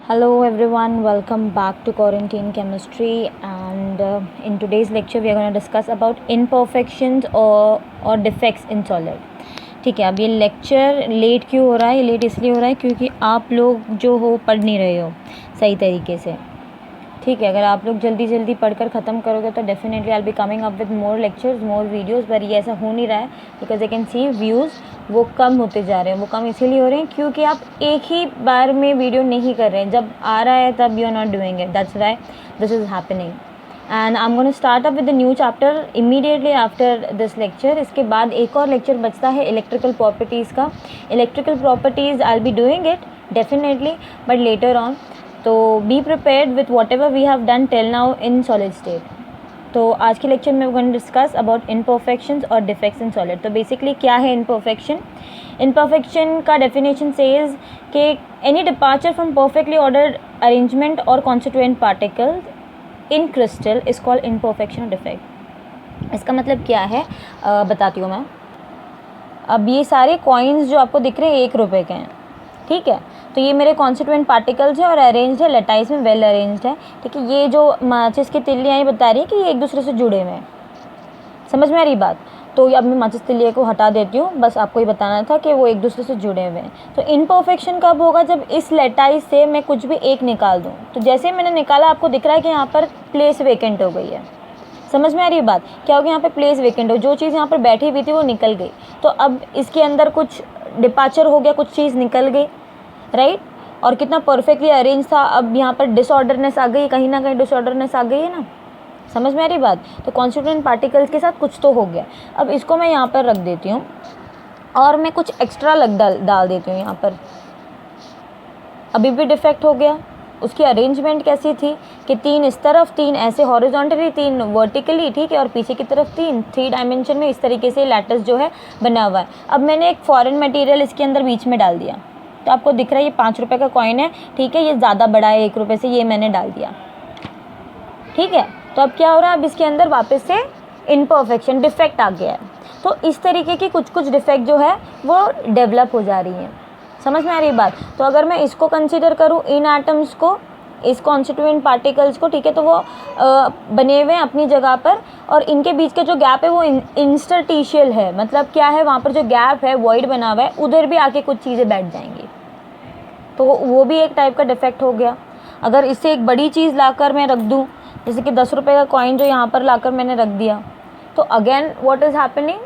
Hello everyone, welcome back to Quarantine Chemistry, and in today's lecture we are going to discuss about imperfections or defects in solid. ठीक है, अब ये lecture late क्यों हो रहा है? ये लेट इसलिए हो रहा है क्योंकि आप लोग जो हो पढ़ नहीं रहे हो सही तरीके से. ठीक है, अगर आप लोग जल्दी जल्दी पढ़कर ख़त्म करोगे तो definitely I will be coming up with more lectures, more videos, पर ये ऐसा हो नहीं रहा है because I can see views वो कम होते जा रहे हैं. वो कम इसीलिए हो रहे हैं क्योंकि आप एक ही बार में वीडियो नहीं कर रहे हैं. जब आ रहा है तब you are not doing it. That's why this is happening. And I am gonna start up with the new chapter immediately after this lecture. इसके बाद एक और लेक्चर बचता है इलेक्ट्रिकल प्रॉपर्टीज़ का. Electrical properties I will be doing it definitely but later on. तो be prepared with whatever we have done till now in solid state. तो आज के लेक्चर में we going to discuss about imperfections और defects in solid. तो basically क्या है imperfection? Imperfection का डेफिनेशन सेज कि any departure from perfectly ordered arrangement और constituent particles in crystal is called imperfection और डिफेक्ट. इसका मतलब क्या है बताती हूँ मैं. अब ये सारे कॉइन्स जो आपको दिख रहे हैं 1 रुपये के हैं. ठीक है, तो ये मेरे कॉन्स्टिट्यूएंट पार्टिकल्स हैं और अरेंज्ड है, लेटाइस में वेल अरेंज्ड है. ठीक है, ये जो माचिस की तिल्लियाँ बता रही है कि ये एक दूसरे से जुड़े हुए हैं. समझ में आ रही बात? तो अब मैं माचिस तिल्लिया को हटा देती हूँ, बस आपको ये बताना था कि वो एक दूसरे से जुड़े हुए हैं. तो इम्परफेक्शन कब होगा? जब इस लेटाइस से मैं कुछ भी एक निकाल दूँ. तो जैसे मैंने निकाला आपको दिख रहा है कि यहाँ पर प्लेस वेकेंट हो गई है. समझ में आ रही है बात? क्या हो गया? यहाँ पे प्लेस वेकेंट हो, जो चीज़ यहाँ पर बैठी हुई थी वो निकल गई. तो अब इसके अंदर कुछ डिपार्चर हो गया, कुछ चीज़ निकल गई, राइट. और कितना परफेक्टली अरेंज था. अब यहाँ पर डिसऑर्डरनेस आ गई, कहीं ना कहीं डिसऑर्डरनेस आ गई है ना. समझ में आ रही बात? तो कॉन्स्टिट्यूएंट पार्टिकल्स के साथ कुछ तो हो गया. अब इसको मैं यहाँ पर रख देती हूँ और मैं कुछ एक्स्ट्रा डाल देती हूँ यहाँ पर. अभी भी डिफेक्ट हो गया. उसकी अरेंजमेंट कैसी थी कि 3 इस तरफ, 3 ऐसे हॉरिजॉन्टली, 3 वर्टिकली. ठीक है, और पीछे की तरफ 3 डायमेंशन में इस तरीके से लैटिस जो है बना हुआ है. अब मैंने एक फॉरेन मटेरियल इसके अंदर बीच में डाल दिया. तो आपको दिख रहा है ये 5 रुपये का कॉइन है. ठीक है, ये ज़्यादा बड़ा है 1 रुपये से, ये मैंने डाल दिया. ठीक है, तो अब क्या हो रहा है? अब इसके अंदर वापस से इम्परफेक्शन, डिफेक्ट आ गया है. तो इस तरीके की कुछ डिफेक्ट जो है वो डेवलप हो जा रही हैं. समझ में आ रही बात? तो अगर मैं इसको कंसीडर करूँ, इन एटम्स को, इस कॉन्स्टिट्यूएंट पार्टिकल्स को, ठीक है, तो वो बने हुए हैं अपनी जगह पर और इनके बीच का जो गैप है वो इंस्टरटिशियल है. मतलब क्या है? वहाँ पर जो गैप है, वॉइड बना हुआ है, उधर भी आके कुछ चीज़ें बैठ जाएंगी. तो वो भी एक टाइप का डिफेक्ट हो गया. अगर इससे एक बड़ी चीज़ लाकर मैं रख दूँ, जैसे कि 10 रुपये का कॉइन जो यहाँ पर लाकर मैंने रख दिया, तो अगेन व्हाट इज़ हैपनिंग?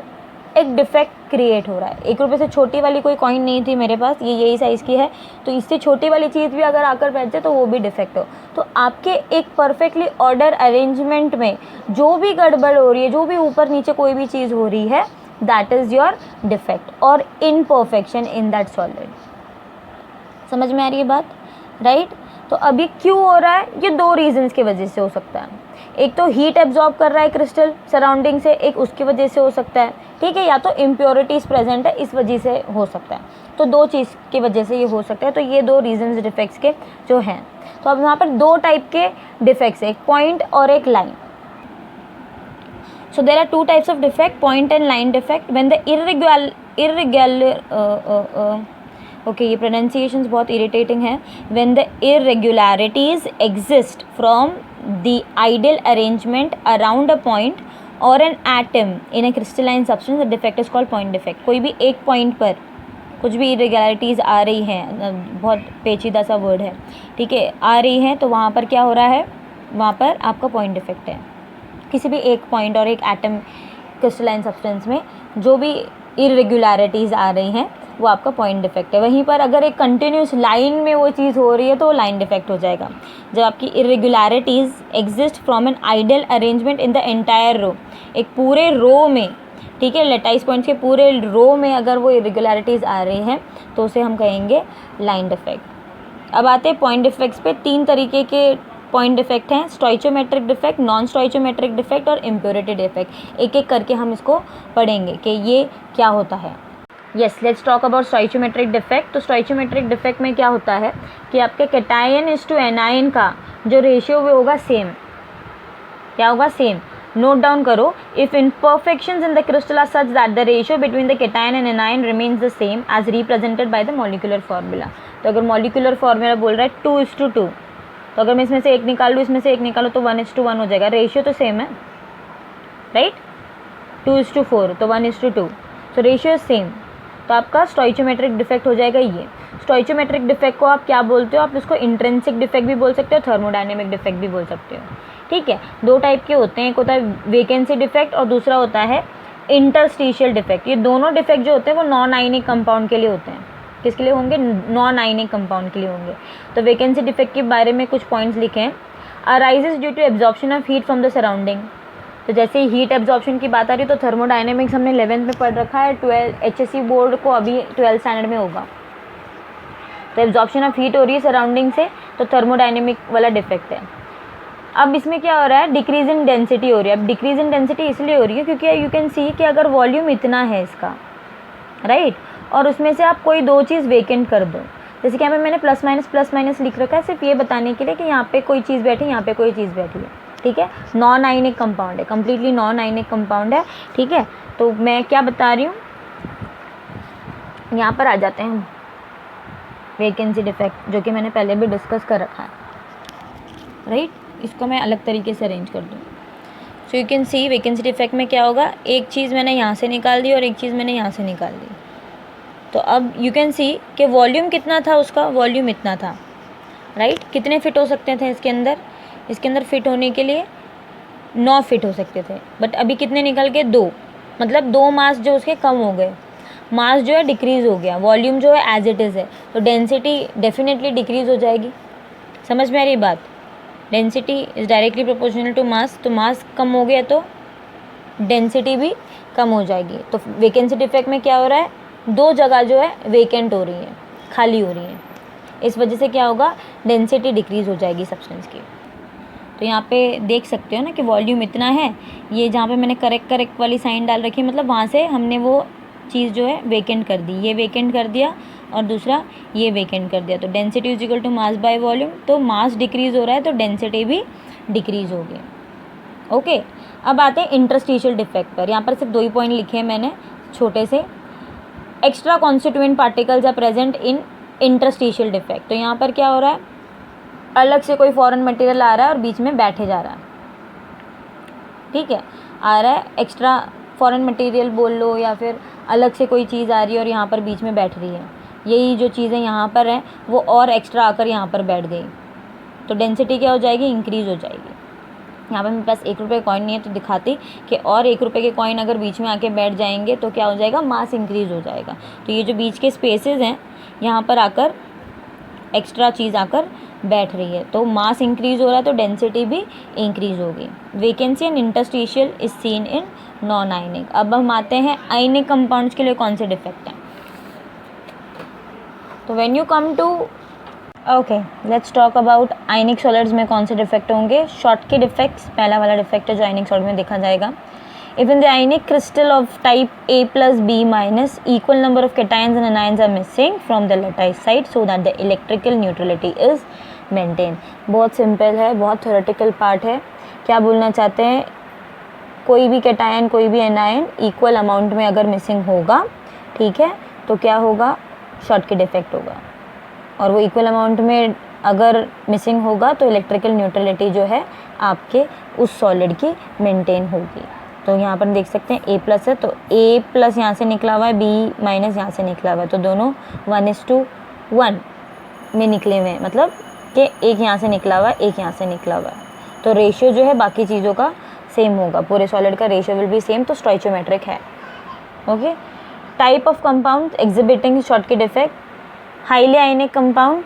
एक डिफेक्ट क्रिएट हो रहा है. 1 रुपये से छोटी वाली कोई कॉइन नहीं थी मेरे पास, ये यही साइज़ की है. तो इससे छोटी वाली चीज़ भी अगर आकर बैठ जाए तो वो भी डिफेक्ट हो. तो आपके एक परफेक्टली ऑर्डर अरेंजमेंट में जो भी गड़बड़ हो रही है, जो भी ऊपर नीचे कोई भी चीज़ हो रही है, दैट इज़ योर डिफेक्ट और इम्परफेक्शन इन दैट सॉलिड. समझ में आ रही है बात? राइट. तो अभी क्यों हो रहा है? ये 2 रीजंस की वजह से हो सकता है. एक तो हीट एब्जॉर्ब कर रहा है क्रिस्टल सराउंडिंग से, एक उसकी वजह से हो सकता है. ठीक है, या तो इम्प्योरिटीज़ प्रेजेंट है इस वजह से हो सकता है. तो 2 चीज़ की वजह से ये हो सकता है. तो ये 2 रीजंस डिफेक्ट्स के जो हैं. तो अब यहाँ पर 2 टाइप के डिफेक्ट्स है, एक पॉइंट और एक line. So there are 2 types of defect, point and line defect. When the okay, ये pronunciations बहुत irritating है. When the irregularities exist from the ideal arrangement around a point or an atom in a crystalline substance, the defect is called point defect. कोई भी एक point पर कुछ भी irregularities आ रही हैं, बहुत पेचीदा सा वर्ड है, ठीक है, आ रही हैं, तो वहाँ पर क्या हो रहा है? वहाँ पर आपका पॉइंट डिफेक्ट है. किसी भी एक पॉइंट और एक एटम क्रिस्टलाइन सब्सटेंस में जो भी इरेगुलरिटीज़ आ रही हैं वो आपका पॉइंट डिफेक्ट है. वहीं पर अगर एक कंटिन्यूस लाइन में वो चीज़ हो रही है तो लाइन डिफेक्ट हो जाएगा. जब आपकी irregularities exist from an ideal arrangement in the entire row, एक पूरे रो में, ठीक है, लेटाइस पॉइंट्स के पूरे रो में अगर वो इरेगुलरिटीज़ आ रही हैं तो उसे हम कहेंगे लाइन डिफेक्ट. अब आते हैं पॉइंट डिफेक्ट्स पे. 3 तरीके के पॉइंट डिफेक्ट हैं: स्टोइचोमेट्रिक डिफेक्ट, नॉन स्टोइचोमेट्रिक डिफेक्ट और इम्प्योरिटी डिफेक्ट. एक एक करके हम इसको पढ़ेंगे कि ये क्या होता है. Yes, let's talk about stoichiometric defect. तो स्टोइचोमेट्रिक डिफेक्ट में क्या होता है कि आपके कैटायन इज टू एनायन का जो रेशियो वो होगा सेम. क्या होगा? सेम. नोट डाउन करो, if imperfections in the crystal are such that the ratio between the cation and anion remains the same as represented by the molecular formula। तो अगर molecular formula बोल रहा है 2:2, तो अगर मैं इसमें से एक निकाल लूँ, इसमें से एक निकालो, तो 1:1 हो जाएगा। रेशियो तो सेम है, राइट, 2:4, तो 1:2, तो रेशियो सेम। तो आपका स्टोइचोमेट्रिक डिफेक्ट हो जाएगा ये। स्टोइचोमेट्रिक डिफेक्ट को आप क्या बोलते हो? आप इसको इंट्रिंसिक डिफेक्ट भी बोल सकते हो, थर्मोडायनेमिक डिफेक्ट भी बोल सकते हो, ठीक है। दो टाइप के होते हैं, एक होता है वेकेंसी डिफेक्ट और दूसरा होता है इंटरस्टिशियल डिफेक्ट। ये दोनों डिफेक्ट जो होते हैं वो नॉन आयनिक कंपाउंड के लिए होते हैं। किसके लिए होंगे? नॉन आयनिक कंपाउंड के लिए होंगे। तो वेकेंसी डिफेक्ट के बारे में कुछ पॉइंट्स लिखे हैं। Arises due to absorption of heat from the surrounding. तो जैसे ही हीट एब्जॉर्प्शन की बात आ रही है, तो थर्मोडायनेमिक्स हमने 11th में पढ़ रखा है, 12 HSC बोर्ड को अभी 12th स्टैंडर्ड में होगा। तो एब्जॉर्प्शन ऑफ हीट हो रही है सराउंडिंग से, तो थर्मोडायनेमिक वाला डिफेक्ट है। अब इसमें क्या हो रहा है? डिक्रीज इन डेंसिटी हो रही है। अब डिक्रीज इन डेंसिटी इसलिए हो रही है क्योंकि यू कैन सी कि अगर वॉल्यूम इतना है इसका, राइट, और उसमें से आप कोई दो चीज़ वेकेंट कर दो, जैसे कि यहाँ पे मैंने प्लस माइनस लिख रखा है सिर्फ ये बताने के लिए कि यहाँ पे कोई चीज़ बैठी, यहाँ पे कोई चीज़ बैठी है, ठीक है। नॉन आयनिक कंपाउंड है, कम्प्लीटली नॉन आयनिक कंपाउंड है, ठीक है। तो मैं क्या बता रही हूँ, यहाँ पर आ जाते हैं वेकेंसी डिफेक्ट, जो कि मैंने पहले भी डिस्कस कर रखा है, राइट। इसको मैं अलग तरीके से अरेंज कर दूँ। So you can see vacancy defect में क्या होगा, एक चीज़ मैंने यहाँ से निकाल दी और एक चीज़ मैंने यहाँ से निकाल दी। तो अब यू कैन सी कि वॉल्यूम कितना था उसका, वॉल्यूम इतना था, राइट। कितने फिट हो सकते थे इसके अंदर? इसके अंदर फिट होने के लिए 9 फिट हो सकते थे, बट अभी कितने निकल के? 2, मतलब 2 मास जो उसके कम हो गए, मास जो है डिक्रीज़ हो गया, वॉल्यूम जो है एज इट इज़ है, तो डेंसिटी डेफिनेटली डिक्रीज़ हो जाएगी। समझ में आ रही बात? Density is directly proportional to mass, तो मास कम हो गया तो डेंसिटी भी कम हो जाएगी। तो वेकेंसी डिफेक्ट में क्या हो रहा है? 2 जगह जो है वेकेंट हो रही है, खाली हो रही है, इस वजह से क्या होगा? डेंसिटी डिक्रीज़ हो जाएगी सब्सटेंस की। तो यहाँ पे देख सकते हो ना कि वॉल्यूम इतना है, ये जहाँ पे मैंने करेक्ट वाली साइन डाल रखी है, मतलब वहाँ से हमने वो चीज़ जो है वेकेंट कर दी, ये वेकेंट कर दिया और दूसरा ये वेकेंट कर दिया। तो density is equal to mass by volume, तो मास डिक्रीज़ हो रहा है तो डेंसिटी भी डिक्रीज़ होगी। ओके, अब आते हैं इंटरस्टिशियल डिफेक्ट पर। यहाँ पर सिर्फ 2 ही पॉइंट लिखे हैं मैंने छोटे से। Extra constituent particles are present in interstitial defect. तो यहाँ पर क्या हो रहा है? अलग से कोई फॉरेन मटेरियल आ रहा है और बीच में बैठे जा रहा है, ठीक है, आ रहा है एक्स्ट्रा फॉरेन मटेरियल बोल लो, या फिर अलग से कोई चीज़ आ रही है और यहाँ पर बीच में बैठ रही है। यही जो चीज़ें यहाँ पर हैं वो और एक्स्ट्रा आकर यहाँ पर बैठ गई, तो डेंसिटी क्या हो जाएगी? इंक्रीज़ हो जाएगी। यहाँ पर मेरे पास 1 रुपये कॉइन नहीं है तो दिखाती कि और 1 रुपये के कॉइन अगर बीच में आके बैठ जाएंगे तो क्या हो जाएगा? मास इंक्रीज़ हो जाएगा। तो ये जो बीच के स्पेसेस हैं यहाँ पर आकर एक्स्ट्रा चीज़ आकर बैठ रही है, तो मास इंक्रीज़ हो रहा है तो डेंसिटी भी इंक्रीज़ होगी। Vacancy and interstitial is seen in non ionic. अब हम आते हैं आयनिक कंपाउंड्स के लिए कौन से डिफेक्ट हैं। तो when you come to okay, let's talk about ionic solids में कौन से डिफेक्ट होंगे। शॉर्टकी डिफेक्ट्स पहला वाला डिफेक्ट है जो आयनिक सॉलिड में देखा जाएगा। If in the ionic crystal of type A plus B minus equal number of cations and anions are missing from the lattice side so that the electrical neutrality is maintained। बहुत simple है, बहुत theoretical part है। क्या बोलना चाहते हैं? कोई भी कैटायन कोई भी एनायन इक्वल अमाउंट में अगर मिसिंग होगा, ठीक है, तो क्या होगा? शॉर्टकी डिफेक्ट होगा। और वो इक्वल अमाउंट में अगर मिसिंग होगा तो इलेक्ट्रिकल न्यूट्रलिटी जो है आपके उस सॉलिड की मेंटेन होगी। तो यहाँ पर देख सकते हैं A+ है, तो A+ यहाँ से निकला हुआ है, B- यहाँ से निकला हुआ है, तो दोनों 1:1 में निकले हुए हैं, मतलब कि एक यहाँ से निकला हुआ है, एक यहाँ से निकला हुआ है। तो रेशियो जो है बाकी चीज़ों का सेम होगा, पूरे सॉलिड का रेशियो विल बी सेम, तो स्टोइचोमेट्रिक है। Okay, type of compound exhibiting Schottky defect. Highly ionic compound,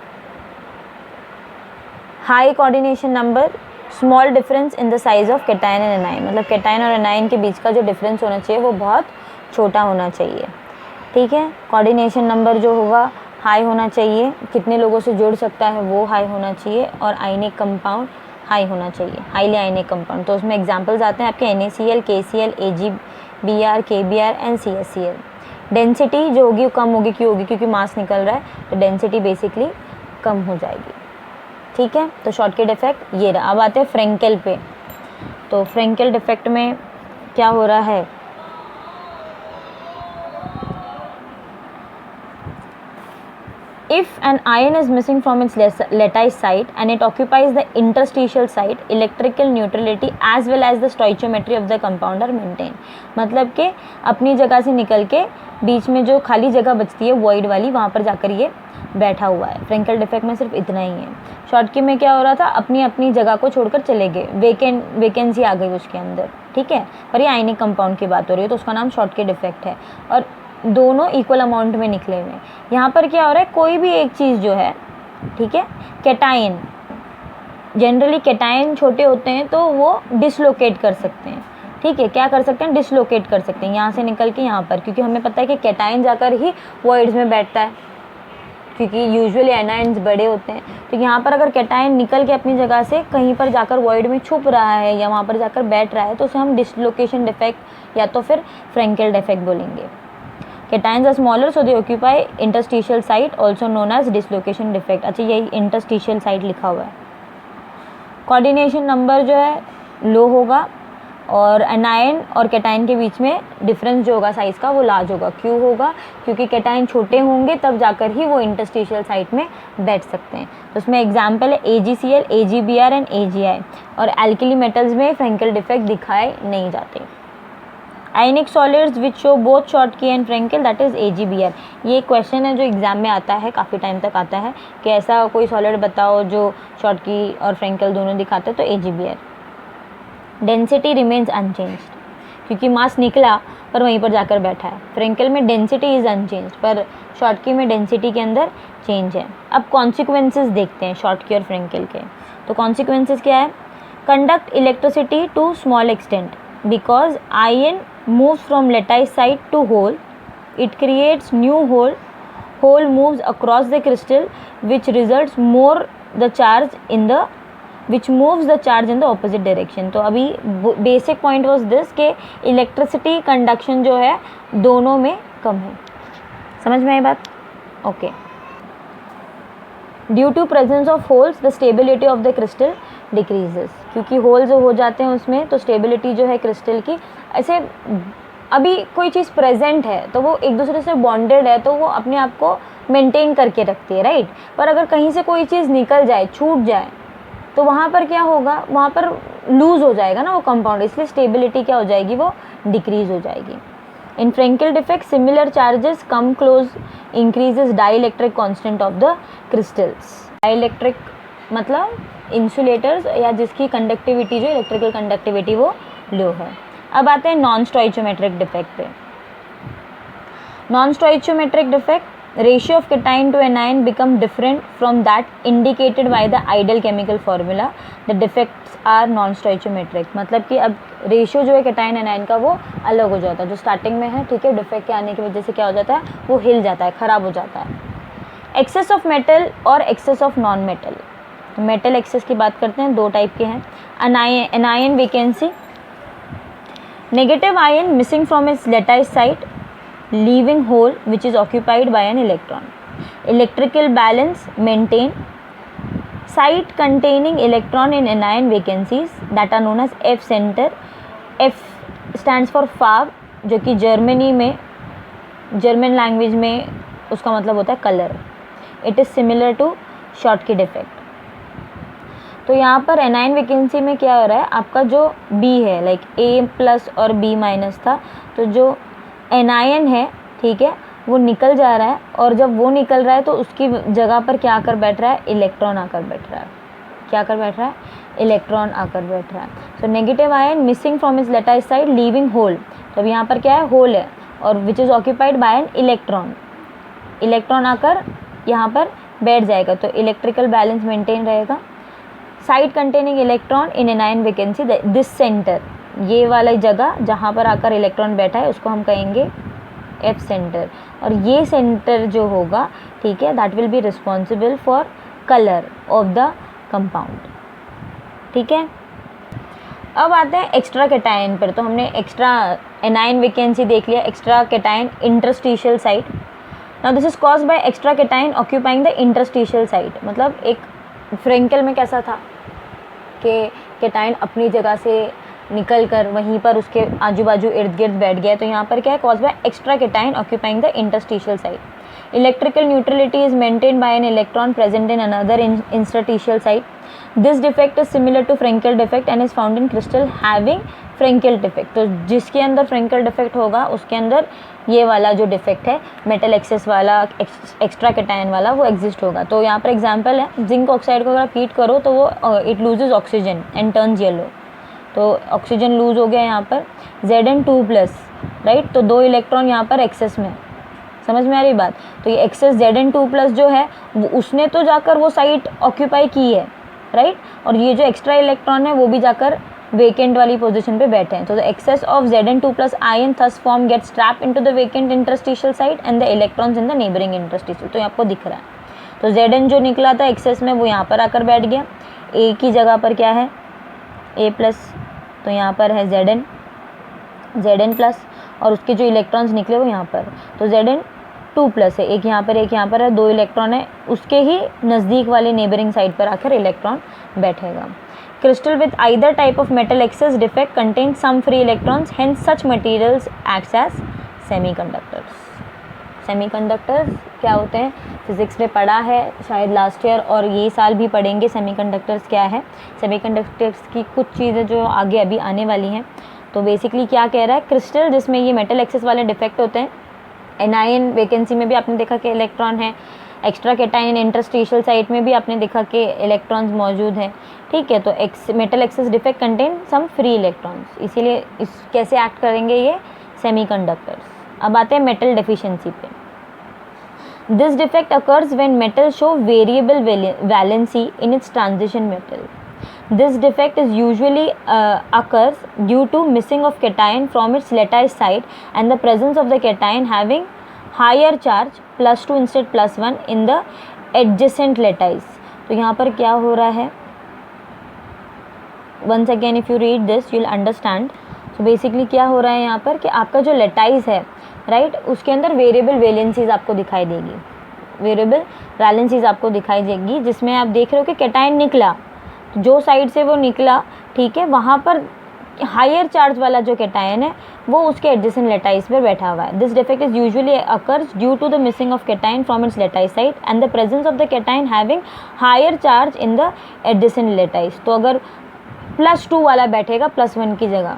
high coordination number, small difference in the size of cation and anion, मतलब कैटायन और एनायन के बीच का जो डिफरेंस होना चाहिए वो बहुत छोटा होना चाहिए, ठीक है। कोऑर्डिनेशन नंबर जो होगा हाई होना चाहिए, कितने लोगों से जुड़ सकता है वो हाई होना चाहिए, और आयनिक कंपाउंड हाई होना चाहिए, हाईली आयनिक कंपाउंड। तो उसमें एग्जांपल्स आते हैं आपके NaCl, KCl, AgBr, KBr and CaCl। Density जो होगी वो कम होगी, क्यों होगी? क्योंकि मास निकल रहा है, तो डेंसिटी बेसिकली कम हो जाएगी, ठीक है। तो शॉर्टकी डिफेक्ट ये रहा। अब आते हैं फ्रेंकेल पे। तो फ्रेंकेल डिफेक्ट में क्या हो रहा है, if an ion is missing from its lattice site and it occupies the interstitial site, electrical neutrality as well as the stoichiometry of the compound are maintained. मतलब कि अपनी जगह से निकल के बीच में जो खाली जगह बचती है वॉइड वाली, वहाँ पर जाकर ये बैठा हुआ है. फ्रेंकेल डिफेक्ट में सिर्फ इतना ही है. शॉर्टकी में क्या हो रहा था, अपनी अपनी जगह को छोड़कर चले गए, वैकेंसी आ गई उसके अंदर, ठीक है. पर ये आयनिक कंपाउंड की बात हो रही है तो उसका नाम शॉर्टकी डिफेक्ट है और दोनों इक्वल अमाउंट में निकले हुए हैं. यहाँ पर क्या हो रहा है, कोई भी एक चीज़ जो है, ठीक है, कैटायन, जनरली कैटायन छोटे होते हैं तो वो डिसलोकेट कर सकते हैं, ठीक है. क्या कर सकते हैं, डिसलोकेट कर सकते हैं यहाँ से निकल के यहाँ पर, क्योंकि हमें पता है कि कैटायन जाकर ही वॉइड्स में बैठता है, क्योंकि यूजुअली एनायंस बड़े होते हैं. तो यहाँ पर अगर कैटायन निकल के अपनी जगह से कहीं पर जाकर वॉइड में छुप रहा है या वहाँ पर जाकर बैठ रहा है तो उसे हम डिसलोकेशन डिफेक्ट या तो फिर फ्रेंकेल डिफेक्ट बोलेंगे. Cations are smaller so they occupy interstitial site also known as dislocation defect. अच्छा, यही interstitial site लिखा हुआ है. कोऑर्डिनेशन नंबर जो है लो होगा और एनायन और कैटायन के बीच में डिफरेंस जो होगा साइज़ का वो लार्ज होगा. क्यों होगा, क्योंकि कैटायन छोटे होंगे तब जाकर ही वो इंटरस्टिशियल साइट में बैठ सकते हैं. तो उसमें एग्जाम्पल है AgCl, AgBr एंड AgI. और एल्किली मेटल्स में फ्रेंकेल डिफेक्ट दिखाए नहीं जाते. Ionic solids which show both Schottky and Frenkel, that is AgBr. ये क्वेश्चन है जो एग्जाम में आता है, काफ़ी टाइम तक आता है कि ऐसा कोई सॉलिड बताओ जो शॉर्टकी और फ्रेंकेल दोनों दिखाते हैं, तो AgBr. डेंसिटी रिमेन्स अनचेंज्ड, क्योंकि मास निकला पर वहीं पर जाकर बैठा है. फ्रेंकेल में डेंसिटी इज़ अनचेंज्ड पर शॉर्टकी में डेंसिटी के अंदर चेंज है. अब कॉन्सिक्वेंसेस देखते हैं शॉर्टकी और फ्रेंकेल के. तो कॉन्सिक्वेंसेस क्या है, conduct electricity to small extent because ion moves from lattice site to hole, it creates new hole moves across the crystal which results more the charge in the which moves the charge in the opposite direction. तो अभी basic point was this कि electricity conduction जो है दोनों में कम है. समझ में आई बात, okay. Due to presence of holes the stability of the crystal decreases, क्योंकि होल जो हो जाते हैं उसमें तो स्टेबिलिटी जो है क्रिस्टल की, ऐसे अभी कोई चीज़ प्रेजेंट है तो वो एक दूसरे से बॉन्डेड है तो वो अपने आप को मेंटेन करके रखती है, राइट. पर अगर कहीं से कोई चीज़ निकल जाए, छूट जाए, तो वहाँ पर क्या होगा, वहाँ पर लूज़ हो जाएगा ना वो कंपाउंड, इसलिए स्टेबिलिटी क्या हो जाएगी, वो डिक्रीज हो जाएगी. In Frenkel defect, similar charges come close increases dielectric constant of the crystals. Dielectric मतलब इंसुलेटर्स या जिसकी कंडक्टिविटी जो इलेक्ट्रिकल कंडक्टिविटी वो लो है. अब आते हैं नॉन स्टोइचोमेट्रिक डिफेक्ट पे. Non stoichiometric defect, ratio of cation to anion become different from that indicated by the ideal chemical formula. The defects are non-stoichiometric. मतलब कि अब रेशियो जो है कैटायन एनायन का वो अलग हो जाता है, जो स्टार्टिंग में है, ठीक है. डिफेक्ट के आने की वजह से क्या हो जाता है, वो हिल जाता है, ख़राब हो जाता है. एक्सेस ऑफ मेटल और excess of non metal. Metal excess की बात करते हैं, दो टाइप के हैं. Anion vacancy, negative ion missing from its lattice site leaving hole which is occupied by an electron. Electrical balance maintained. Site containing electron in anion vacancies that are known as F center. F stands for FAV, जो कि Germany में, German language में उसका मतलब होता है colour. It is similar to Schottky defect. तो यहाँ पर एनायन वैकेंसी में क्या हो रहा है, आपका जो B है, लाइक A+ और B- था, तो जो एनायन है, ठीक है, वो निकल जा रहा है और जब वो निकल रहा है तो उसकी जगह पर क्या आकर बैठ रहा है, इलेक्ट्रॉन आकर बैठ रहा है. क्या आकर बैठ रहा है, इलेक्ट्रॉन आकर बैठ रहा है. So negative ion missing from its lattice side leaving hole. तो अब यहाँ पर क्या है, होल है और which is occupied by an electron. Electron आकर यहाँ पर बैठ जाएगा तो इलेक्ट्रिकल बैलेंस मेंटेन रहेगा. Site containing electron in anion vacancy, this centre, ये वाला जगह जहाँ पर आकर इलेक्ट्रॉन बैठा है उसको हम कहेंगे F सेंटर. और ये सेंटर जो होगा, ठीक है, that will be responsible for colour of the compound. ठीक है. अब आते हैं एक्स्ट्रा कैटायन पर. तो हमने एक्स्ट्रा एनायन वैकेंसी देख लिया, extra cation interstitial site. Now this is caused by extra cation occupying the interstitial site. मतलब एक फ्रेंकेल में कैसा था कि कैटायन अपनी जगह से निकल कर वहीं पर उसके आजू बाजू इर्द गिर्द बैठ गया, तो यहाँ पर क्या है, caused by extra cation occupying the interstitial site. Electrical neutrality is maintained by an electron present in another interstitial site. This defect is similar to Frenkel defect and is found in crystal having Frenkel defect. तो जिसके अंदर फ्रेंकेल defect होगा उसके अंदर ये वाला जो defect है मेटल एक्सेस वाला, एक्स्ट्रा केटायन वाला, वो एग्जिस्ट होगा। तो यहाँ पर एग्जांपल है, जिंक ऑक्साइड को अगर आप हीट करो तो वो it loses oxygen and turns yellow. तो ऑक्सीजन लूज हो गया यहाँ पर, Zn2+, राइट। तो 2 इलेक्ट्रॉन यहाँ पर एक्सेस में, समझ में आ रही बात। तो ये एक्सेस Zn2+ जो है उसने तो जाकर वो साइट ऑक्यूपाई की है, राइट, और ये जो एक्स्ट्रा इलेक्ट्रॉन है वो भी जाकर वेकेंट वाली पोजीशन पे बैठे हैं। तो the excess of Zn2+ ion thus form gets trap into the vacant interstitial site and the electrons in the neighbouring interstitial. तो आपको दिख रहा है, तो Zn जो निकला था एक्सेस में वो यहाँ पर आकर बैठ गया। ए की जगह पर क्या है, A+, तो यहाँ पर है Zn+, और उसके जो इलेक्ट्रॉन्स निकले वो यहाँ पर, तो Zn2+ है, एक यहाँ पर है, 2 इलेक्ट्रॉन है, उसके ही नज़दीक वाले नेबरिंग साइड पर आकर इलेक्ट्रॉन बैठेगा। Crystal with either type of metal excess defect contains some free electrons, hence such materials acts as semiconductors. Semiconductors क्या होते हैं, फिज़िक्स में पढ़ा है शायद लास्ट ईयर, और ये साल भी पढ़ेंगे सेमीकंडक्टर्स क्या है। सेमीकंडक्टर्स की कुछ चीज़ें जो आगे अभी आने वाली हैं। तो बेसिकली क्या कह रहा है, क्रिस्टल जिसमें ये मेटल एक्सेस वाले डिफेक्ट होते हैं, एनायन वैकेंसी में भी आपने देखा कि इलेक्ट्रॉन है, एक्स्ट्रा केटाइन इंटरस्टिशियल साइट में भी आपने देखा कि इलेक्ट्रॉन्स मौजूद हैं, ठीक है। तो metal excess defect contain some free electrons, इसीलिए इस कैसे एक्ट करेंगे ये सेमीकंडक्टर्स। अब आते हैं मेटल डेफिशिएंसी पे। This defect occurs when metal show variable valency in its transition metal. This defect is usually occurs due to missing of cation from its lattice site and the presence of the cation having higher charge +2 instead +1 in the adjacent lattice। तो यहाँ पर क्या हो रहा है, once again if you read this you'll understand। तो basically क्या हो रहा है यहाँ पर कि आपका जो लेटाइस है, राइट, उसके अंदर वेरिएबल वैलेंसीज आपको दिखाई देगी, वेरिएबल वैलेंसीज आपको दिखाई देगी, जिसमें आप देख रहे हो कि कैटायन निकला, जो साइड से वो निकला, ठीक है, वहाँ पर हायर चार्ज वाला जो कैटायन है वो उसके एडजेसेंट लेटाइस पर बैठा हुआ है। This defect is usually occurs due to the missing of cation from its lattice site and the presence of the cation having higher charge in the adjacent lattice. तो अगर +2 वाला बैठेगा +1 की जगह,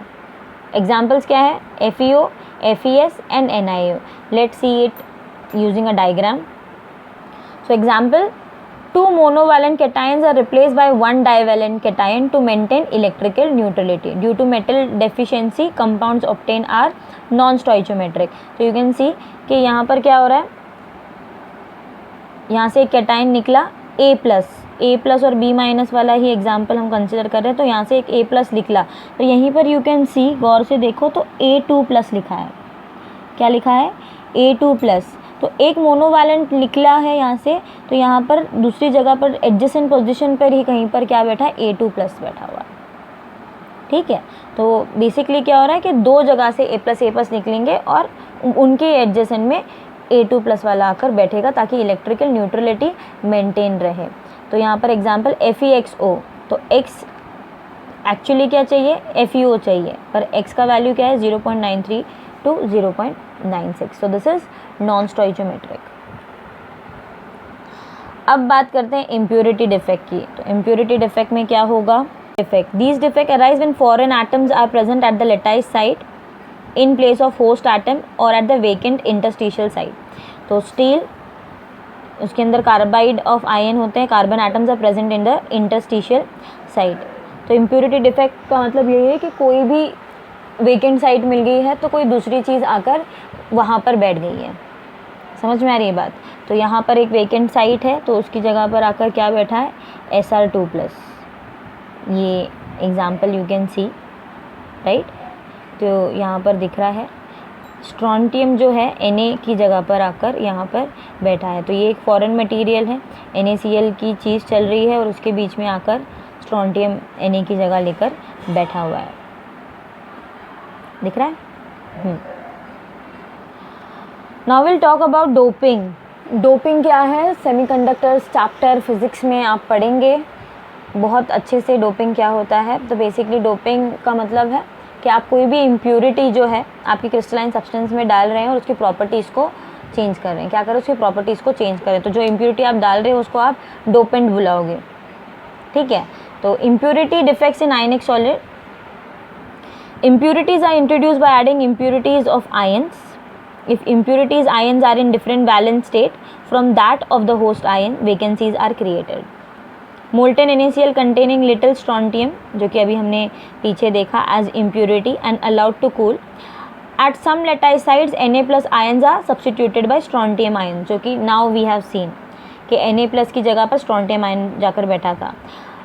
एग्जाम्पल्स क्या है, FeO, FeS and NiO। Let's see it using a diagram. So example, 2 monovalent cations are replaced by 1 divalent cation to maintain electrical neutrality. Due to metal deficiency, compounds obtained are non-stoichiometric. तो you can see कि यहाँ पर क्या हो रहा है, यहाँ से एक कैटायन निकला A+ और B- वाला ही एग्जाम्पल हम कंसिडर कर रहे हैं। तो यहाँ से एक A+ निकला, तो यहीं पर यू कैन सी, गौर से देखो तो A2+ लिखा है। क्या लिखा है, A2+। तो एक मोनोवैलेंट निकला है यहाँ से, तो यहाँ पर दूसरी जगह पर एडजेसेंट पोजीशन पर ही कहीं पर क्या बैठा है, A2+ बैठा हुआ है, ठीक है। तो बेसिकली क्या हो रहा है कि 2 जगह से A+ निकलेंगे और उनके एडजेसेंट में A2+ वाला आकर बैठेगा ताकि इलेक्ट्रिकल न्यूट्रलिटी मेंटेन रहे। तो यहाँ पर एग्जांपल FeXO, तो X एक्चुअली क्या चाहिए, FeO चाहिए, पर X का वैल्यू क्या है, 0.93 to 0.96। So this is non stoichiometric. अब बात करते हैं इम्प्योरिटी डिफेक्ट की। तो इम्प्योरिटी डिफेक्ट में क्या होगा, defect, these defect arise when foreign atoms are present at the lattice site in place of host atom और at the vacant interstitial site. तो स्टील, उसके अंदर कार्बाइड ऑफ आयन होते हैं, carbon atoms are present in the interstitial site. तो impurity defect का मतलब यही है कि कोई भी वेकेंट साइट मिल गई है तो कोई दूसरी चीज़ आकर वहाँ पर बैठ गई है, समझ में आ रही है बात। तो यहाँ पर एक वेकेंट साइट है, तो उसकी जगह पर आकर क्या बैठा है, Sr2+। ये example you can see, right. तो यहाँ पर दिख रहा है स्ट्रॉन्टियम जो है Na की जगह पर आकर यहाँ पर बैठा है। तो ये एक फॉरेन मटेरियल है, NaCl की चीज़ चल रही है और उसके बीच में आकर स्ट्रॉन्टियम Na की जगह लेकर बैठा हुआ है, दिख रहा है। Now will talk about doping. Doping क्या है, सेमीकंडक्टर्स चैप्टर फिजिक्स में आप पढ़ेंगे। बहुत अच्छे से डोपिंग क्या होता है, तो बेसिकली डोपिंग का मतलब है कि आप कोई भी इम्प्योरिटी जो है आपकी क्रिस्टलाइन सब्सटेंस में डाल रहे हैं और उसकी प्रॉपर्टीज़ को चेंज कर रहे हैं। क्या करें, उसकी प्रॉपर्टीज़ को चेंज करें, तो जो इम्प्योरिटी आप डाल रहे हैं उसको आप डोपेंट बुलाओगे, ठीक है। तो impurity defects in ionic solid, impurities are introduced by adding impurities of ions. If impurities ions are in different valence state from that of the host ion, vacancies are created. Molten NaCl containing little strontium, जो कि अभी हमने पीछे देखा, as impurity and allowed to cool. At some laticides Na plus ions are substituted by strontium ions, जो कि now we have seen कि Na plus की जगह पर strontium ion जाकर बैठा था.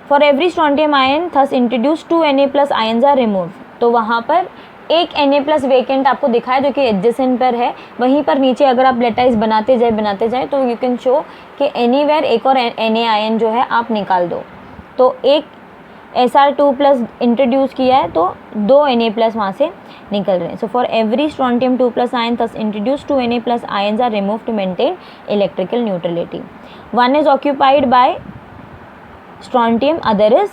For every strontium ion thus introduced, 2 Na plus ions are removed. तो वहाँ पर एक Na प्लस वेकेंट आपको दिखा है जो कि एडजेसेंट पर है, वहीं पर नीचे अगर आप लेटाइज बनाते जाए तो यू कैन शो कि एनीवेयर एक और Na आयन जो है आप निकाल दो। तो एक Sr2 प्लस इंट्रोड्यूस किया है तो 2 Na प्लस वहाँ से निकल रहे हैं। So for every strontium 2 plus ion thus introduce 2 Na plus ions are remove to maintain electrical neutrality. One is occupied by strontium, other is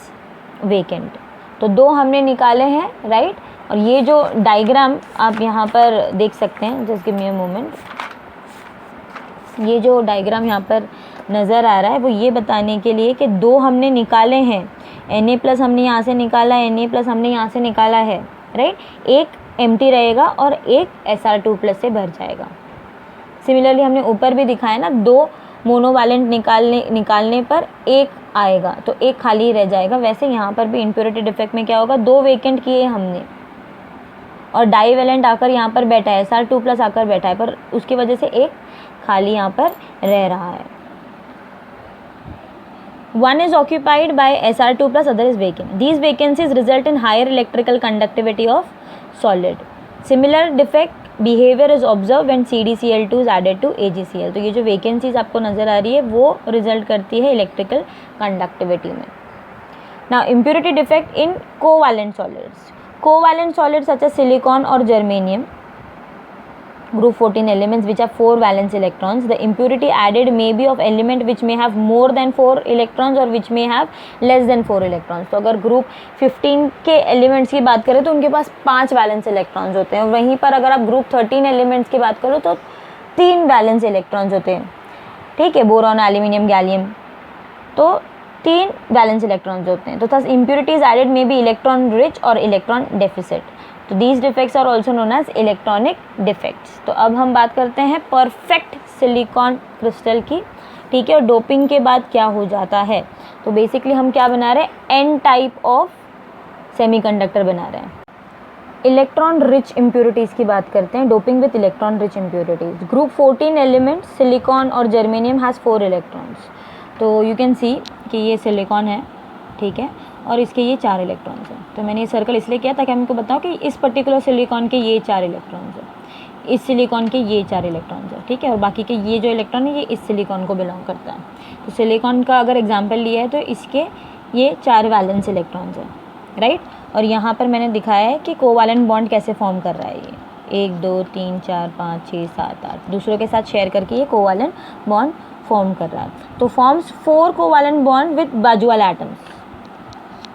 vacant. तो 2 हमने निकाले हैं, राइट। और ये जो डायग्राम आप यहाँ पर देख सकते हैं, just give me a moment, ये जो डायग्राम यहाँ पर नज़र आ रहा है वो ये बताने के लिए कि 2 हमने निकाले हैं, Na प्लस हमने यहाँ से निकाला है, Na प्लस हमने यहाँ से निकाला है, राइट। एक एम्प्टी रहेगा और एक Sr2 प्लस से भर जाएगा। सिमिलरली हमने ऊपर भी दिखाया ना, 2 मोनोवैलेंट निकालने पर एक आएगा तो एक खाली रह जाएगा। वैसे यहाँ पर भी इम्प्योरिटी डिफेक्ट में क्या होगा, 2 वेकेंट किए हमने और डाईवैलेंट आकर यहाँ पर बैठा है, Sr2 प्लस आकर बैठा है, पर उसकी वजह से एक खाली यहाँ पर रह रहा है। One is occupied by Sr2 plus, other is vacant. These vacancies result in higher electrical conductivity of solid. Similar defect behavior is observed when CdCl2 is added to AgCl. तो ये जो vacancies आपको नज़र आ रही है वो result करती है electrical conductivity में। Now impurity defect in covalent solids. Covalent solids such as silicon or germanium, group 14 elements which have 4 valence electrons. The impurity added may be of element which may have more than 4 electrons or which may have less than 4 electrons. तो अगर group 15 के elements की बात करें तो उनके पास 5 valence electrons होते हैं, वहीं पर अगर आप ग्रुप 13 एलिमेंट्स की बात करो तो 3 वैलेंस इलेक्ट्रॉन्स होते हैं, ठीक है। बोरॉन, एल्यूमिनियम, गैलियम, तो 3 वैलेंस इलेक्ट्रॉन्स होते हैं। तो thus impurities added may be electron rich और इलेक्ट्रॉन डेफिसिट। तो these defects are also known as electronic defects. तो अब हम बात करते हैं परफेक्ट सिलिकॉन क्रिस्टल की, ठीक है। और डोपिंग के बाद क्या हो जाता है, तो बेसिकली हम क्या बना रहे हैं, एन टाइप ऑफ सेमीकंडक्टर बना रहे हैं। इलेक्ट्रॉन रिच इम्प्योरिटीज़ की बात करते हैं, doping with electron rich impurities. Group 14 elements silicon और जर्मेनियम हैज़ 4 इलेक्ट्रॉन्स। तो यू कैन सी कि ये सिलिकॉन है, ठीक है, और इसके ये 4 इलेक्ट्रॉन्स हैं। तो मैंने ये सर्कल इसलिए किया ताकि हमको बताओ कि इस पर्टिकुलर सिलिकॉन के ये 4 इलेक्ट्रॉन्स हैं, इस सिलिकॉन के ये 4 इलेक्ट्रॉन्स हैं, ठीक है, और बाकी के ये जो इलेक्ट्रॉन है ये इस सिलिकॉन को बिलोंग करता है। तो सिलिकॉन का अगर एग्जाम्पल लिया है तो इसके ये 4 वैलेंस इलेक्ट्रॉन्स हैं, राइट। और यहाँ पर मैंने दिखाया है कि कोवैलेंट बॉन्ड कैसे फॉर्म कर रहा है, ये 1 2 3 4 5 6 7 8 दूसरों के साथ शेयर करके ये कोवैलेंट बॉन्ड फॉर्म कर रहा है। तो फॉर्म्स 4 कोवैलेंट बॉन्ड विद बाजू वाले एटम्स।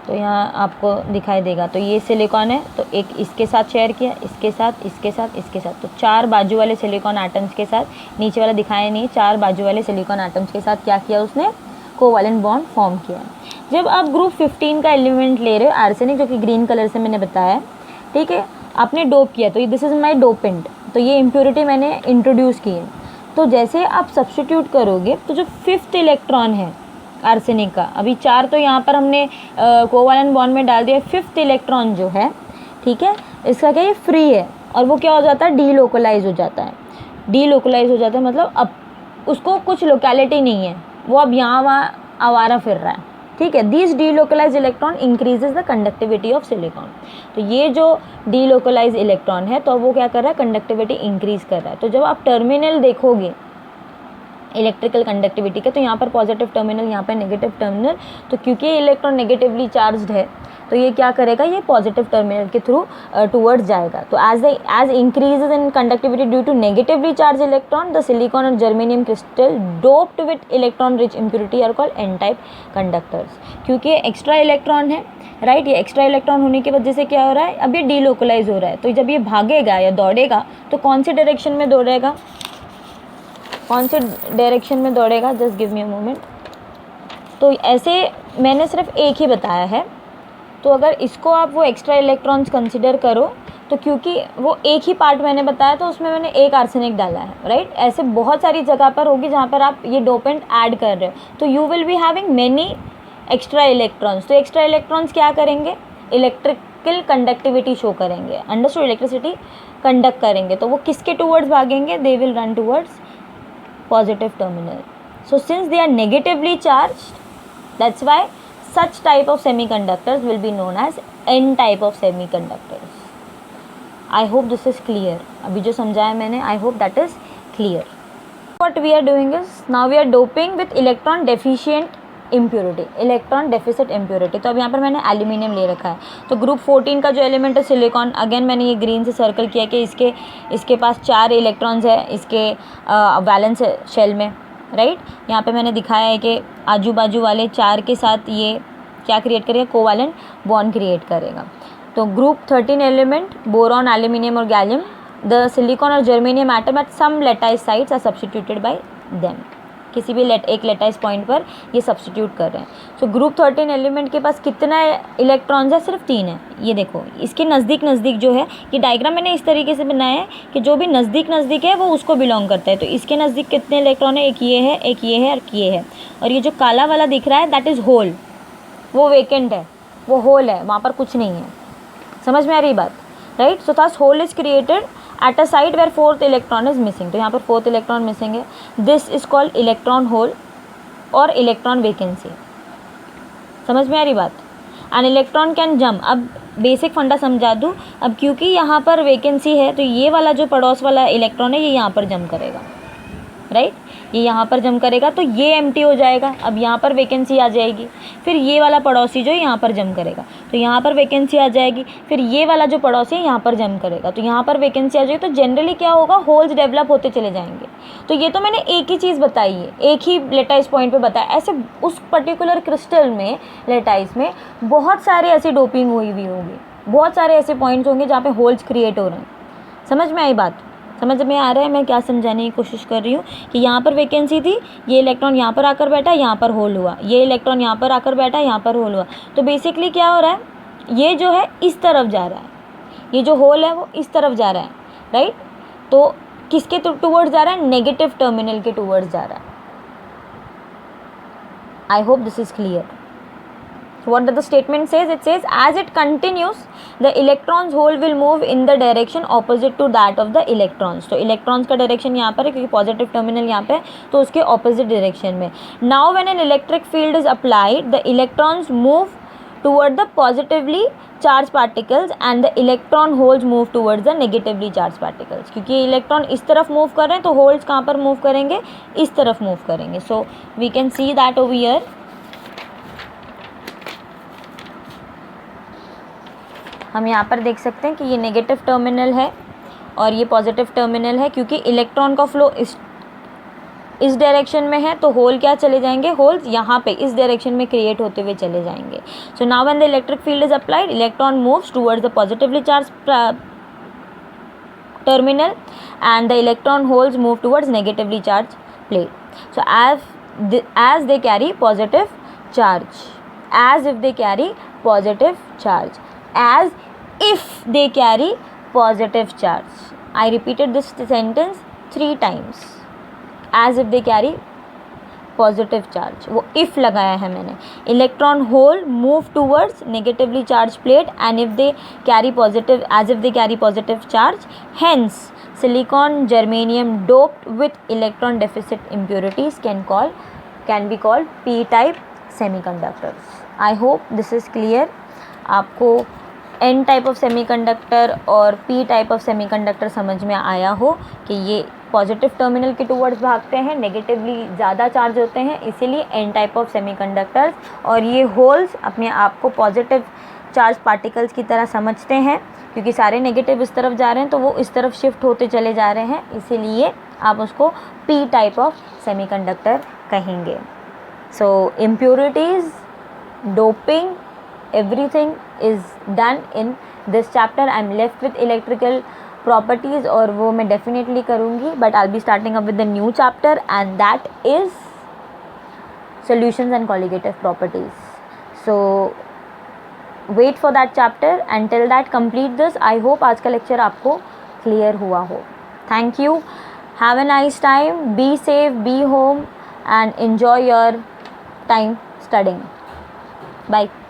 तो यहाँ आपको दिखाई देगा, तो ये सिलिकॉन है तो एक इसके साथ शेयर किया, इसके साथ, इसके साथ, इसके साथ, तो 4 बाजू वाले सिलिकॉन एटम्स के साथ, नीचे वाला दिखाया नहीं, 4 बाजू वाले सिलिकॉन एटम्स के साथ क्या किया उसने, कोवैलेंट बॉन्ड फॉर्म किया। जब आप ग्रुप 15 का एलिमेंट ले रहे हो, आर्सेनिक, जो कि ग्रीन कलर से मैंने बताया, ठीक है, आपने डोप किया, तो दिस इज़ माई डोपेंट, तो ये इम्प्योरिटी मैंने इंट्रोड्यूस की है। तो जैसे आप सब्स्टिट्यूट करोगे तो जो 5th इलेक्ट्रॉन है आर्सेनिक का, अभी 4 तो यहाँ पर हमने कोवैलेंट बॉन्ड में डाल दिया, 5th इलेक्ट्रॉन जो है, ठीक है, इसका क्या, ये फ्री है और वो क्या हो जाता है, डीलोकलाइज हो जाता है। डीलोकलाइज हो जाता है मतलब अब उसको कुछ लोकेलिटी नहीं है, वो अब यहाँ वहाँ आवारा फिर रहा है, ठीक है। This delocalise electron increases the conductivity of silicon. तो ये जो डीलोकलाइज इलेक्ट्रॉन है तो वो क्या कर रहा है, कंडक्टिविटी इंक्रीज कर रहा है। तो जब आप टर्मिनल देखोगे इलेक्ट्रिकल कंडक्टिविटी के, तो यहाँ पर पॉजिटिव टर्मिनल, यहाँ पर नेगेटिव टर्मिनल, तो क्योंकि इलेक्ट्रॉन नेगेटिवली चार्ज्ड है तो ये क्या करेगा, ये पॉजिटिव टर्मिनल के थ्रू टूवर्ड्स जाएगा। तो as increases in conductivity due to negatively charge electron, the silicon और germanium crystal doped with electron rich impurity are called n type conductors. क्योंकि एक्स्ट्रा इलेक्ट्रॉन है, राइट, ये एक्स्ट्रा इलेक्ट्रॉन होने की वजह से क्या हो रहा है, अब ये डीलोकलाइज हो रहा है। तो जब ये भागेगा या दौड़ेगा तो कौन सी डायरेक्शन में दौड़ेगा, कौन से डायरेक्शन में दौड़ेगा, just give me a moment. तो ऐसे मैंने सिर्फ एक ही बताया है, तो अगर इसको आप वो एक्स्ट्रा इलेक्ट्रॉन्स कंसिडर करो तो क्योंकि वो एक ही पार्ट मैंने बताया तो उसमें मैंने एक आर्सेनिक डाला है, राइट। ऐसे बहुत सारी जगह पर होगी जहाँ पर आप ये डोपेंट ऐड कर रहे हो, तो you will be having many extra electrons. तो एक्स्ट्रा इलेक्ट्रॉन्स क्या करेंगे, इलेक्ट्रिकल कंडक्टिविटी शो करेंगे, अंडरस्टूड, इलेक्ट्रिसिटी कंडक्ट करेंगे। तो वो किसके टूवर्ड्स भागेंगे, they will run towards positive terminal. So since they are negatively charged, that's why such type of semiconductors will be known as n type of semiconductors. I hope this is clear. अभी जो समझाया मैंने, I hope that is clear. What we are doing is now we are doping with electron deficient impurity, electron deficit impurity. तो अब यहाँ पर मैंने aluminium ले रखा है। तो ग्रुप 14 का जो एलिमेंट है सिलिकॉन, अगेन मैंने ये ग्रीन से सर्कल किया कि इसके पास 4 इलेक्ट्रॉन्स है इसके वैलेंस शेल में, राइट। यहाँ पे मैंने दिखाया है कि आजू बाजू वाले 4 के साथ ये क्या क्रिएट करेगा, कोवैलेंट बॉन्ड क्रिएट करेगा। तो ग्रुप 13 एलिमेंट बोरॉन, एल्यूमिनियम और गैलियम, द सिलिकॉन और germanium atom at some lattice sites are substituted by them. किसी भी एक लेटाइज पॉइंट पर ये सब्स्टिट्यूट कर रहे हैं। सो ग्रुप 13 एलिमेंट के पास कितना इलेक्ट्रॉन्स है, सिर्फ 3 है। ये देखो इसके नज़दीक नज़दीक जो है, ये डायग्राम मैंने इस तरीके से बनाया है कि जो भी नज़दीक नज़दीक है वो उसको बिलोंग करता है। तो इसके नज़दीक कितने इलेक्ट्रॉन है, एक ये है, एक ये है और ये है। और ये जो काला वाला दिख रहा है दैट इज़ होल, वो वेकेंट है, वो होल है, वहाँ पर कुछ नहीं है। समझ में आ रही बात, right. So thus hole is created at a site where 4th electron is missing। तो यहाँ पर 4th इलेक्ट्रॉन मिसिंग है, this is called electron hole और इलेक्ट्रॉन वैकेंसी। समझ में आ रही बात। एन इलेक्ट्रॉन कैन जम्प, अब बेसिक फंडा समझा दूँ। अब क्योंकि यहाँ पर वैकेंसी है तो ये वाला जो पड़ोस वाला इलेक्ट्रॉन है ये यहाँ पर जम्प करेगा, राइट, ये यहाँ पर जम्प करेगा तो ये एम्प्टी हो जाएगा। अब यहाँ पर वैकेंसी आ जाएगी, फिर ये वाला पड़ोसी जो यहाँ पर जम्प करेगा तो यहाँ पर वैकेंसी आ जाएगी, फिर ये वाला जो पड़ोसी है यहाँ पर जम्प करेगा तो यहाँ पर वैकेंसी आ जाएगी। तो जनरली क्या होगा, होल्स डेवलप होते चले जाएंगे। तो ये तो मैंने एक ही चीज़ बताई है, एक ही लेटाइज पॉइंट पे बताया। ऐसे उस पर्टिकुलर क्रिस्टल में, लेटाइज में बहुत सारे ऐसी डोपिंग हुई होगी, बहुत सारे ऐसे पॉइंट्स होंगे जहाँ पे होल्स क्रिएट हो रहे हैं। समझ में आई बात, समझ में आ रहा है मैं क्या समझाने की कोशिश कर रही हूँ कि यहाँ पर वैकेंसी थी, ये इलेक्ट्रॉन यहाँ पर आकर बैठा, यहाँ पर होल हुआ, ये इलेक्ट्रॉन यहाँ पर आकर बैठा, यहाँ पर होल हुआ। तो बेसिकली क्या हो रहा है, ये जो है इस तरफ जा रहा है, ये जो होल है वो इस तरफ जा रहा है, राइट। तो किसके टूवर्ड्स जा रहा है, नेगेटिव टर्मिनल के टूवर्ड्स जा रहा है। आई hope this is clear. What does the statement says? It says as it continues, the electrons hole will move in the direction opposite to that of the electrons. तो electrons का direction यहाँ पर है क्योंकि positive terminal यहाँ पे है, तो उसके opposite direction में. Now when an electric field is applied, the electrons move toward the positively charged particles and the electron holes move towards the negatively charged particles. क्योंकि electron इस तरफ move कर रहे हैं तो holes कहाँ पर move करेंगे, इस तरफ move करेंगे. So we can see that over here. हम यहाँ पर देख सकते हैं कि ये नेगेटिव टर्मिनल है और ये पॉजिटिव टर्मिनल है क्योंकि इलेक्ट्रॉन का फ्लो इस डायरेक्शन में है तो होल क्या चले जाएंगे, होल्स यहाँ पे इस डायरेक्शन में क्रिएट होते हुए चले जाएंगे. So now when the electric field is applied, electron moves towards the positively charge terminal and the electron holes move towards negatively charged plate. So as they carry positive charge, as if they carry positive charge, as if they carry positive charge. I repeated this sentence 3 times. As if they carry positive charge, वो if लगाया है मैंने. Electron hole move towards negatively charge plate and if they carry positive, as if they carry positive charge, hence silicon germanium doped with electron deficit impurities can be called P type semiconductors. I hope this is clear. आपको N type of semiconductor और P type of semiconductor समझ में आया हो कि ये positive terminal के towards भागते हैं, नेगेटिवली ज़्यादा चार्ज होते हैं, इसीलिए एन टाइप ऑफ सेमीकंडक्टर्स, और ये होल्स अपने आप को पॉजिटिव चार्ज पार्टिकल्स की तरह समझते हैं, क्योंकि सारे नेगेटिव इस तरफ जा रहे हैं तो वो इस तरफ शिफ्ट होते चले जा रहे हैं, इसीलिए आप उसको पी टाइप ऑफ सेमीकंडक्टर कहेंगे. So impurities, doping, everything is done in this chapter. I am left with electrical properties, और वो मैं डेफिनेटली करूँगी, but I will be starting up with the new chapter and that is solutions and colligative properties. So wait for that chapter. Until that, complete this. I hope आज का lecture आपको clear हुआ हो. Thank you. Have a nice time. Be safe, be home and enjoy your time studying. Bye.